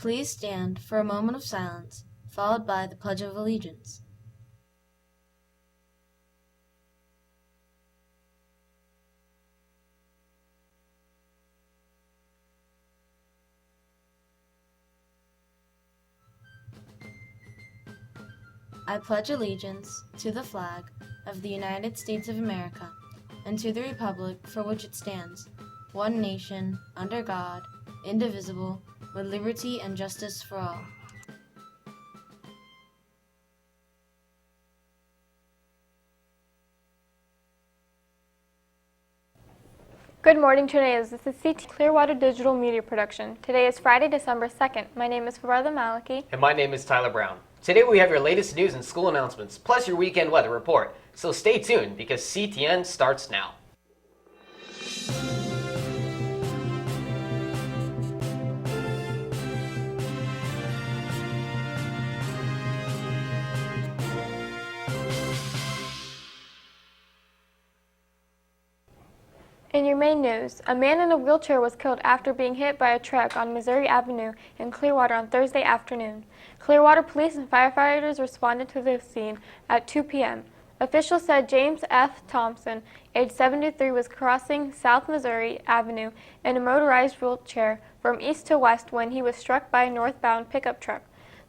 Please stand for a moment of silence, followed by the Pledge of Allegiance. I pledge allegiance to the flag of the United States of America and to the republic for which it stands, one nation, under God, indivisible, with liberty and justice for all. Good morning, tornadoes. This is CTN Clearwater Digital Media Production. Today is Friday, December 2nd. My name is Farada Maliki. And my name is Tyler Brown. Today we have your latest news and school announcements, plus your weekend weather report. So stay tuned because CTN starts now. In your main news, a man in a wheelchair was killed after being hit by a truck on Missouri Avenue in Clearwater on Thursday afternoon. Clearwater police and firefighters responded to the scene at 2 p.m. Officials said James F. Thompson, age 73, was crossing South Missouri Avenue in a motorized wheelchair from east to west when he was struck by a northbound pickup truck.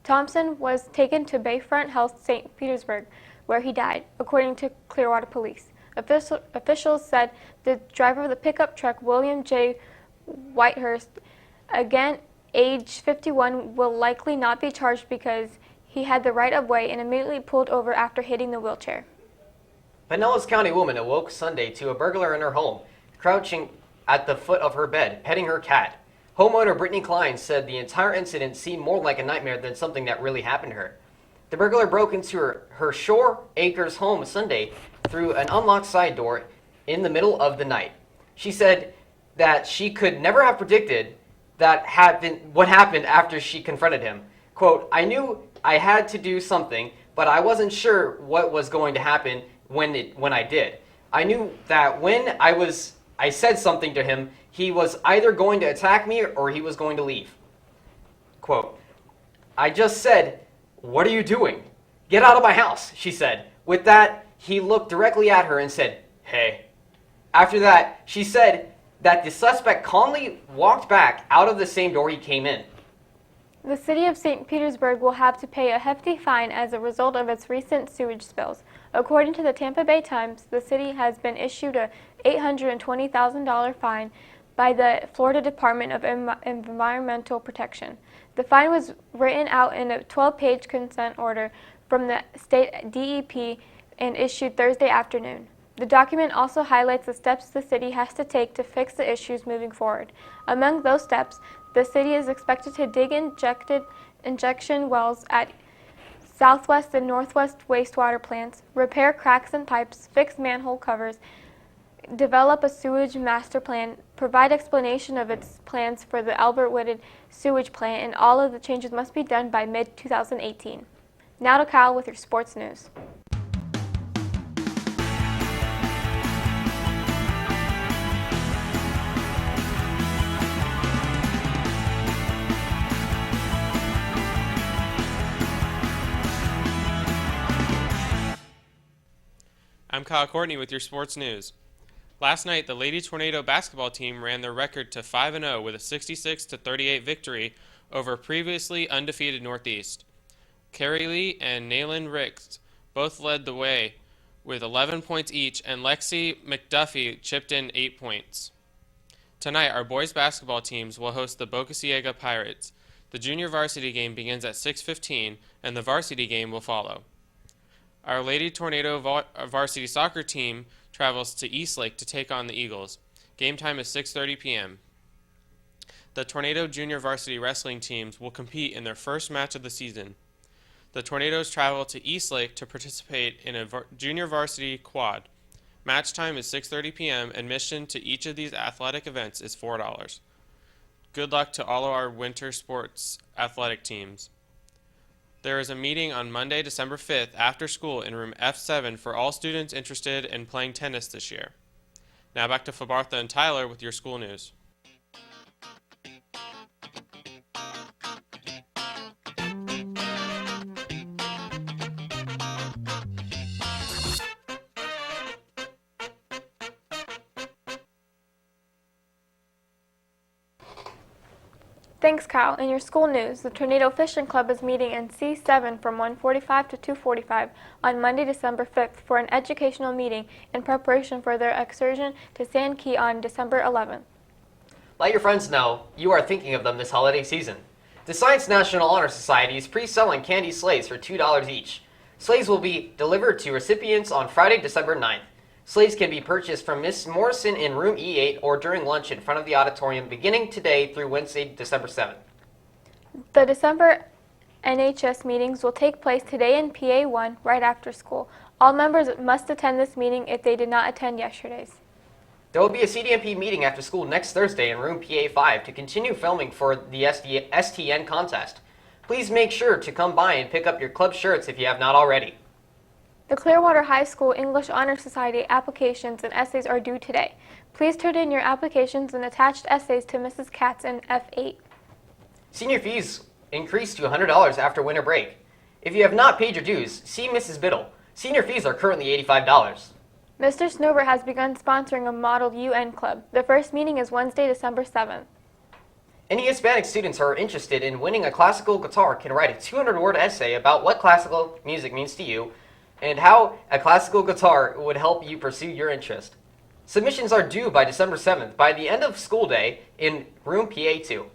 Thompson was taken to Bayfront Health St. Petersburg, where he died, according to Clearwater police. Officials said the driver of the pickup truck, William J. Whitehurst, again age 51, will likely not be charged because he had the right of way and immediately pulled over after hitting the wheelchair. Pinellas County woman awoke Sunday to a burglar in her home, crouching at the foot of her bed, petting her cat. Homeowner Brittany Klein said the entire incident seemed more like a nightmare than something that really happened to her. The burglar broke into her Shore Acres home Sunday through an unlocked side door in the middle of the night. She said that she could never have predicted what happened after she confronted him. Quote, "I knew I had to do something, but I wasn't sure what was going to happen when I did. I knew that when I said something to him, he was either going to attack me or he was going to leave." Quote, "I just said, 'What are you doing? Get out of my house,' she said. With that, he looked directly at her and said, 'Hey.' After that, she said that the suspect calmly walked back out of the same door he came in." The city of St. Petersburg will have to pay a hefty fine as a result of its recent sewage spills. According to the Tampa Bay Times, the city has been issued a $820,000 fine by the Florida Department of Environmental Protection. The fine was written out in a 12-page consent order from the state DEP and issued Thursday afternoon. The document also highlights the steps the city has to take to fix the issues moving forward. Among those steps, the city is expected to dig injection wells at southwest and northwest wastewater plants, repair cracks in pipes, fix manhole covers, develop a sewage master plan, provide explanation of its plans for the Albert Whitted sewage plant, and all of the changes must be done by mid-2018. Now to Kyle with your sports news. I'm Kyle Courtney with your sports news. Last night, the Lady Tornado basketball team ran their record to 5-0 with a 66-38 victory over previously undefeated Northeast. Carrie Lee and Naylin Ricks both led the way with 11 points each, and Lexi McDuffie chipped in 8 points. Tonight, our boys basketball teams will host the Boca Ciega Pirates. The junior varsity game begins at 6:15, and the varsity game will follow. Our Lady Tornado varsity soccer team travels to Eastlake to take on the Eagles. Game time is 6:30 p.m. The Tornado junior varsity wrestling teams will compete in their first match of the season. The Tornadoes travel to Eastlake to participate in a junior varsity quad. Match time is 6:30 p.m. Admission to each of these athletic events is $4. Good luck to all of our winter sports athletic teams. There is a meeting on Monday, December 5th after school in room F7 for all students interested in playing tennis this year. Now back to Fabartha and Tyler with your school news. Thanks, Kyle. In your school news, the Tornado Fishing Club is meeting in C7 from 1:45 to 2:45 on Monday, December 5th for an educational meeting in preparation for their excursion to Sand Key on December 11th. Let your friends know you are thinking of them this holiday season. The Science National Honor Society is pre-selling candy sleighs for $2 each. Sleighs will be delivered to recipients on Friday, December 9th. Sleighs can be purchased from Miss Morrison in room E8 or during lunch in front of the auditorium beginning today through Wednesday, December 7th. The December NHS meetings will take place today in PA1 right after school. All members must attend this meeting if they did not attend yesterday's. There will be a CDMP meeting after school next Thursday in room PA5 to continue filming for the STN contest. Please make sure to come by and pick up your club shirts if you have not already. The Clearwater High School English Honor Society applications and essays are due today. Please turn in your applications and attached essays to Mrs. Katz in F8. Senior fees increased to $100 after winter break. If you have not paid your dues, see Mrs. Biddle. Senior fees are currently $85. Mr. Snover has begun sponsoring a Model UN Club. The first meeting is Wednesday, December 7th. Any Hispanic students who are interested in winning a classical guitar can write a 200-word essay about what classical music means to you and how a classical guitar would help you pursue your interest. Submissions are due by December 7th by the end of school day in room PA2.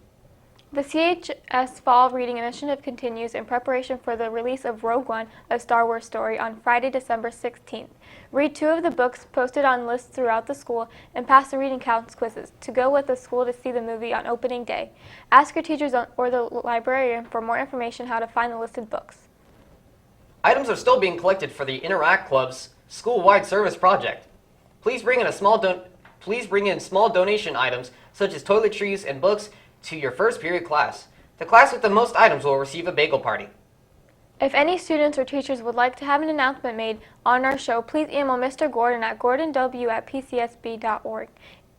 The CHS Fall Reading Initiative continues in preparation for the release of Rogue One, a Star Wars story, on Friday, December 16th. Read 2 of the books posted on lists throughout the school and pass the reading counts quizzes to go with the school to see the movie on opening day. Ask your teachers or the librarian for more information how to find the listed books. Items are still being collected for the Interact Club's school-wide service project. Please bring in small donation items such as toiletries and books to your first period class. The class with the most items will receive a bagel party. If any students or teachers would like to have an announcement made on our show, please email Mr. Gordon at gordonw@pcsb.org.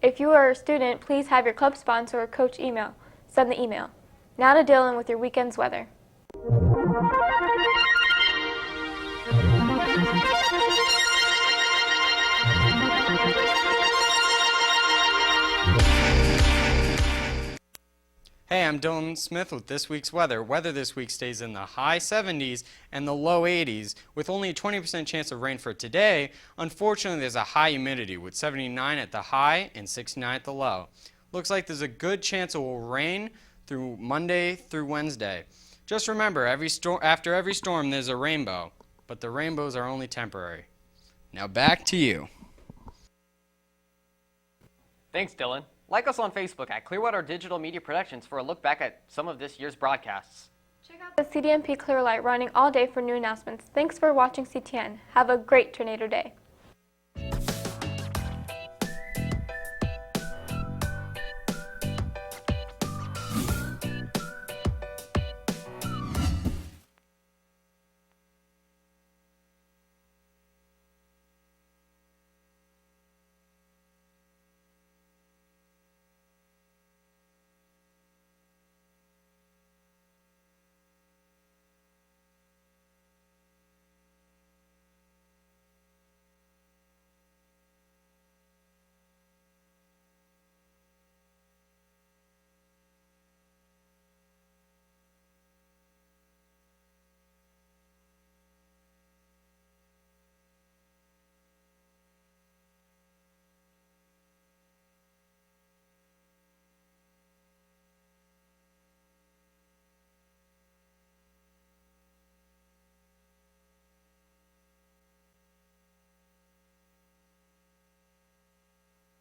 If you are a student, please have your club sponsor or coach send the email. Now to Dylan with your weekend's weather. Hey, I'm Dylan Smith with this week's weather. Weather this week stays in the high 70s and the low 80s with only a 20% chance of rain for today. Unfortunately, there's a high humidity with 79 at the high and 69 at the low. Looks like there's a good chance it will rain through Monday through Wednesday. Just remember, after every storm there's a rainbow, but the rainbows are only temporary. Now back to you. Thanks, Dylan. Like us on Facebook at Clearwater Digital Media Productions for a look back at some of this year's broadcasts. Check out the CDMP Clear Light running all day for new announcements. Thanks for watching CTN. Have a great tornado day.